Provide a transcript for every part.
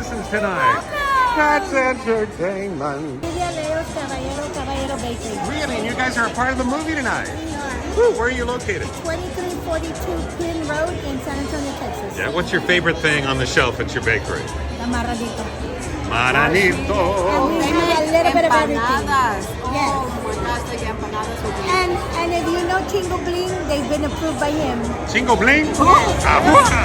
Texans tonight. That's entertainment. Caballero Bakery. Really? And you guys are a part of the movie tonight? We are. Woo, where are you located? 2342 Pin Road in San Antonio, Texas. Yeah, what's your favorite thing on the shelf at your bakery? The Marranito. Maranito. And we have a little bit of everything. Empanadas. Yes. Oh, fantastic empanadas with you. And if you know Chingo Bling, they've been approved by him. Chingo Bling? Yes. Abuja.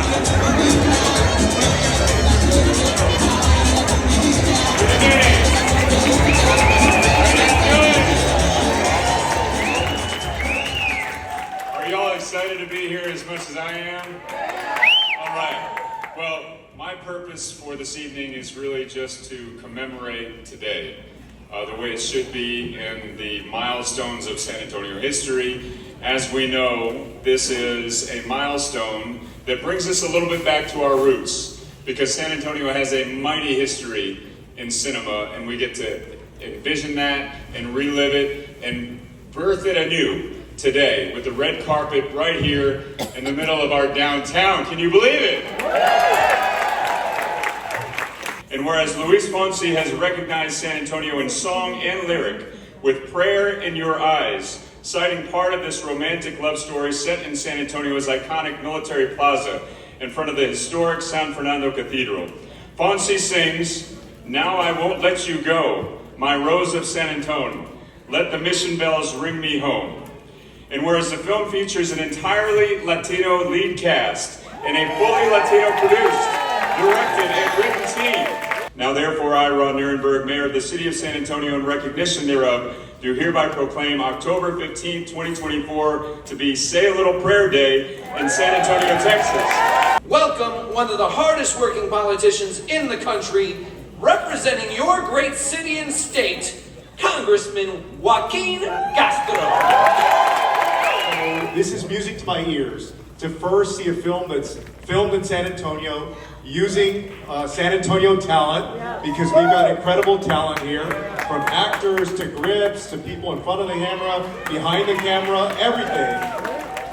Are y'all excited to be here as much as I am? All right. Well, my purpose for this evening is really just to commemorate today, the way it should be in the milestones of San Antonio history. As we know, this is a milestone that brings us a little bit back to our roots, because San Antonio has a mighty history in cinema, and we get to envision that and relive it and birth it anew today with the red carpet right here in the middle of our downtown. Can you believe it? And whereas Luis Fonsi has recognized San Antonio in song and lyric with Prayer in Your Eyes, citing part of this romantic love story set in San Antonio's iconic Military Plaza in front of the historic San Fernando Cathedral, Fonsi sings, "Now I won't let you go, my rose of San Antonio. Let the mission bells ring me home." And whereas the film features an entirely Latino lead cast and a fully Latino produced, directed, and written team, now therefore I, Ron Nirenberg, Mayor of the City of San Antonio, in recognition thereof, do hereby proclaim October 15th, 2024 to be Say a Little Prayer Day in San Antonio, Texas. Welcome one of the hardest working politicians in the country, representing your great city and state, Congressman Joaquin Castro. This is music to my ears to first see a film that's filmed in San Antonio using San Antonio talent, because we've got incredible talent here, from actors to grips to people in front of the camera, behind the camera, everything.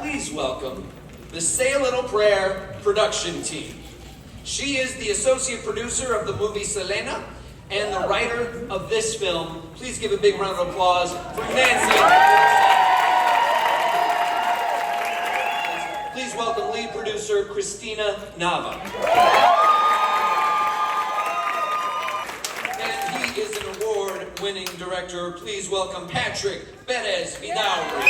Please welcome the Say a Little Prayer production team. She is the associate producer of the movie Selena and the writer of this film. Please give a big round of applause for Nancy. Please welcome lead producer Christina Nava. And he is an award-winning director. Please welcome Patrick Perez Vidaurri.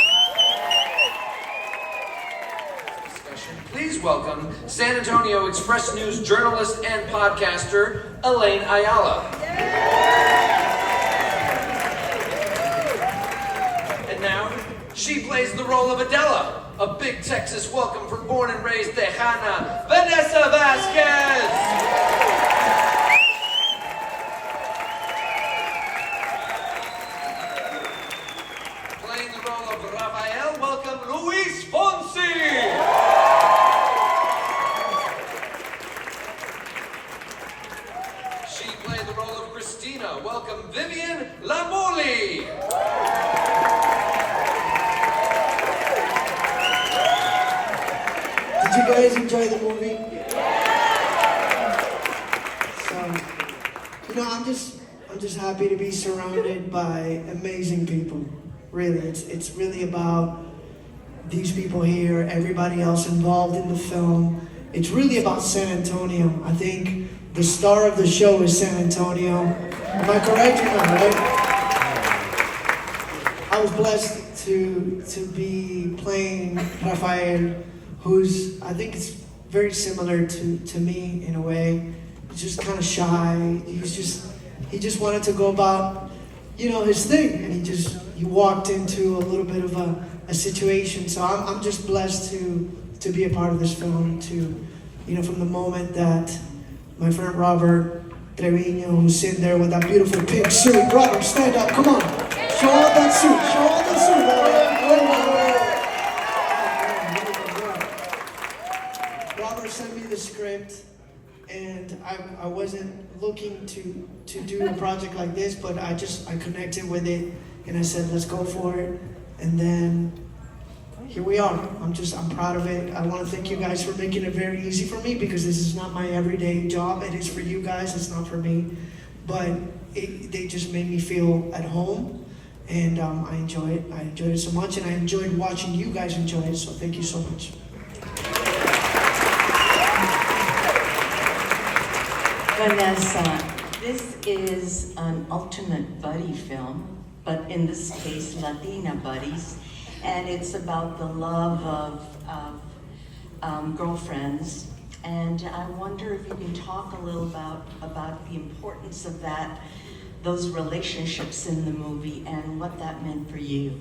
Please welcome San Antonio Express News journalist and podcaster Elaine Ayala. And now, she plays the role of Adela, a big Texas welcome for born and raised Tejana, Vanessa Vasquez. Playing the role of Rafael, welcome Luis Fonsi. She played the role of Christina. Welcome Vivian Lamoli. Did you guys enjoy the movie? So, I'm just happy to be surrounded by amazing people. Really, it's really about these people here, everybody else involved in the film. It's really about San Antonio. I think the star of the show is San Antonio. Am I correct or not, right? I was blessed to be playing Rafael, who's, I think it's very similar to me in a way. He's just kind of shy. He just wanted to go about, his thing, and he walked into a little bit of a situation. So I'm just blessed to be a part of this film, from the moment that my friend Robert Trevino, who's sitting there with that beautiful pink suit. Robert, stand up, come on. Show all that suit, Robert sent me the script, and I wasn't looking to do a project like this, but I connected with it, and I said, let's go for it. And then here we are. I'm proud of it. I want to thank you guys for making it very easy for me because this is not my everyday job. It is for you guys. It's not for me. But they just made me feel at home, and I enjoy it. I enjoyed it so much, and I enjoyed watching you guys enjoy it. So thank you so much. Vanessa, this is an ultimate buddy film, but in this case, Latina buddies, and it's about the love of girlfriends. And I wonder if you can talk a little about the importance of those relationships in the movie and what that meant for you.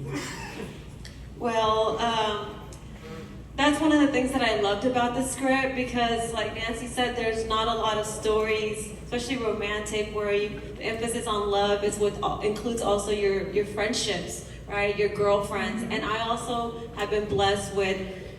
Well, that's one of the things that I loved about the script because, like Nancy said, there's not a lot of stories, especially romantic, where the emphasis on love is what includes also your friendships, right? Your girlfriends. And I also have been blessed with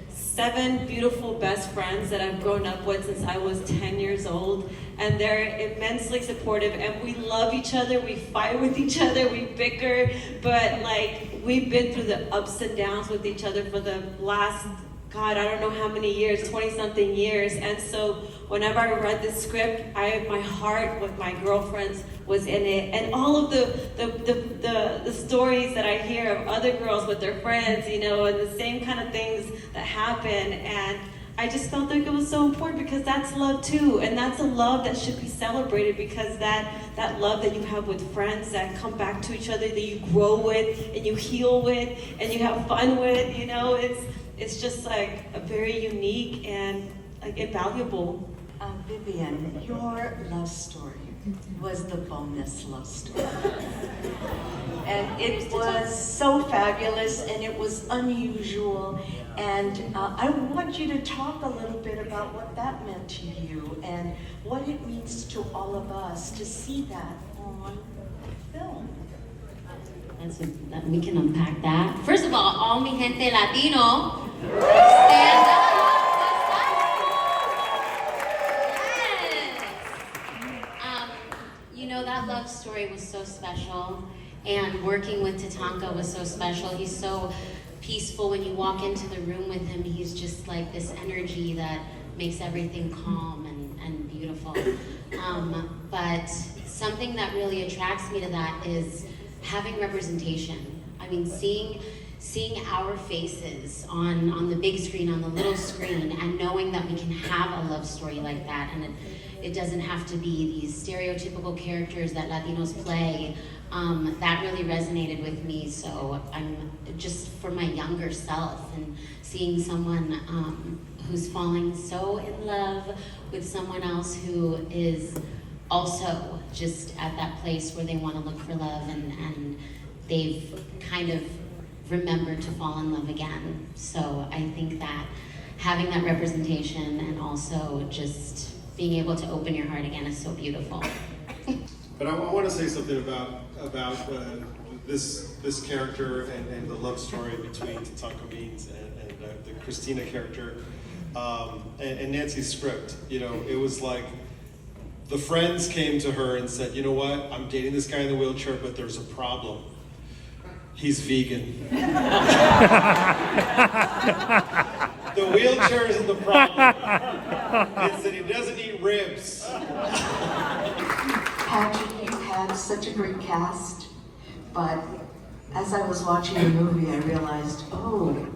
7 beautiful best friends that I've grown up with since I was 10 years old. And they're immensely supportive, and we love each other, we fight with each other, we bicker, but like we've been through the ups and downs with each other for the last, God, I don't know how many years, 20-something years. And so whenever I read the script, my heart with my girlfriends was in it. And all of the stories that I hear of other girls with their friends, you know, and the same kind of things that happen. And I just felt like it was so important because that's love too. And that's a love that should be celebrated because that love that you have with friends that come back to each other, that you grow with and you heal with and you have fun with, you know, it's just like a very unique and like invaluable. Vivian, your love story was the bonus love story. And it was so fabulous and it was unusual. And I want you to talk a little bit about what that meant to you and what it means to all of us to see that on film. We can unpack that. First of all mi gente Latino, stand up. Yes. You know, that love story was so special, and working with Tatanka was so special. He's so peaceful. When you walk into the room with him, he's just like this energy that makes everything calm and beautiful. But something that really attracts me to that is having representation. I mean, seeing our faces on the big screen, on the little screen, and knowing that we can have a love story like that, and it doesn't have to be these stereotypical characters that Latinos play. That really resonated with me. So I'm just for my younger self and seeing someone who's falling so in love with someone else who is also just at that place where they want to look for love and they've kind of remembered to fall in love again. So I think that having that representation and also just being able to open your heart again is so beautiful. But I want to say something about this character and the love story between Tatanka Means and the Christina character and Nancy's script. You know, it was like the friends came to her and said, you know what, I'm dating this guy in the wheelchair, but there's a problem. He's vegan. The wheelchair isn't the problem. It's that he doesn't eat ribs. Patrick, you had such a great cast, but as I was watching the movie, I realized, oh,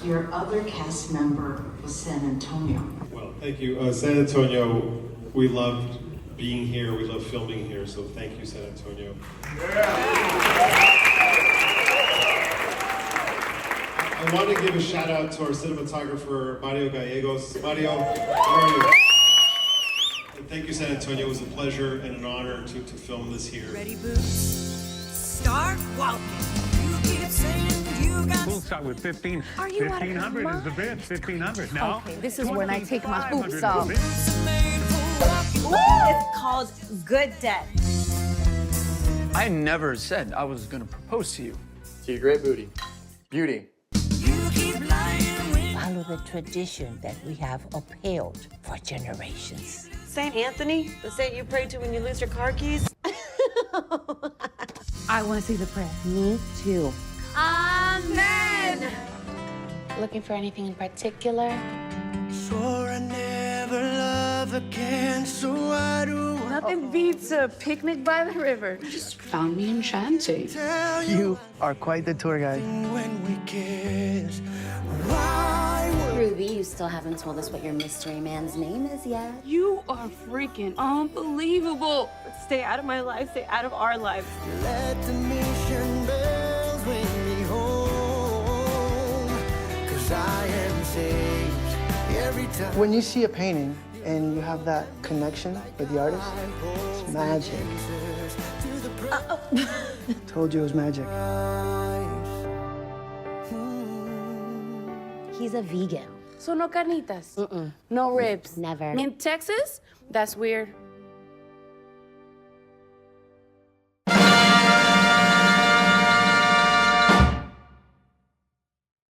your other cast member was San Antonio. Well, thank you. San Antonio, we loved being here, we love filming here, so thank you, San Antonio. I want to give a shout out to our cinematographer, Mario Gallegos. Mario, how are you? And thank you, San Antonio. It was a pleasure and an honor to film this here. Ready, boots? Start walking. You keep saying you got... We'll start with 15. Are you 1,500 is the bid. 1,500 now. Okay, this is when I take my hoops 2,500 off. is the bid. It's called Good Debt. I never said I was gonna propose to you. To your great booty. Beauty. You keep lying when... Follow the tradition that we have upheld for generations. Saint Anthony, the saint you pray to when you lose your car keys. I want to see the prayer. Me too. Amen. Looking for anything in particular? Swore I never love again, so I do. Nothing beats a picnic by the river. Just found me enchanting. You are quite the tour guide. When we kiss, Ruby, you still haven't told us what your mystery man's name is yet. You are freaking unbelievable. Stay out of my life, stay out of our lives. let the mission bells ring me home, 'cause I am saved every time. When you see a painting and you have that connection with the artist, it's magic. Told you it was magic. He's a vegan. So no carnitas? No ribs? Never. In Texas? That's weird.